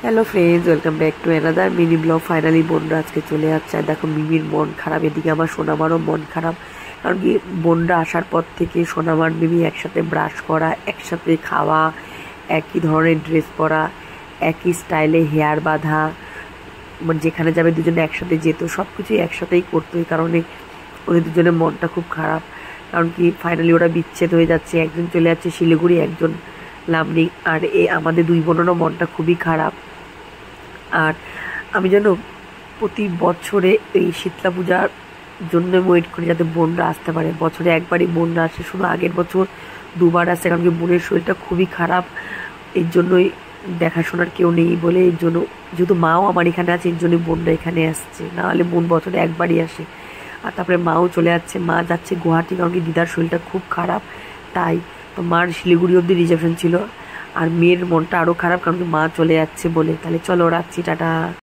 Hello friends, welcome back to another mini blog. Finally বোনরা আজকে চলে যাচ্ছে। আর দেখো মিমির মন খারাপ, এদিকে আমার সোনামারও মন খারাপ। কারণ কি, বোনরা আসার পর থেকে সোনামার মিমি একসাথে ব্রাশ করা, একসাথে খাওয়া, একই ধরনের ড্রেস পরা, একই স্টাইলে হেয়ার বাঁধা, মানে যেখানে যাবে দুজনে একসাথে যেত, সব কিছুই একসাথেই করতো। এই কারণে ওদের দুজনের মনটা খুব খারাপ। কারণ কি, ফাইনালি ওরা বিচ্ছেদ হয়ে যাচ্ছে, একজন চলে যাচ্ছে শিলিগুড়ি, একজন লামডিং। আর আমাদের দুই বোনেরও মনটা খুবই খারাপ। আর আমি যেন প্রতি বছরে এই শীতলা পূজার জন্য ওয়েট করি, যাতে বোনরা আসতে পারে। বছরে একবারই বোনরা আসে, শুধু আগের বছর দুবার আসে। কারণ কি, বোনের শরীরটা খুবই খারাপ, এর জন্যই দেখাশোনার কেউ নেই বলে, এর জন্য যেহেতু মাও আমার এখানে আছে, এর জন্যই বোনরা এখানে আসছে। নাহলে বোন বছরে একবারই আসে। আর তারপরে মাও চলে যাচ্ছে, মা যাচ্ছে গুয়াহাটি। কারণ কি, দিদার শরীরটা খুব খারাপ, তাই তো মার শিলিগুড়ি অবধি রিজার্ভেশন ছিল। আর মেয়ের মনটা আরও খারাপ, কারণ কি মা চলে যাচ্ছে বলে। তাহলে চলো, রাখছি, টাটা।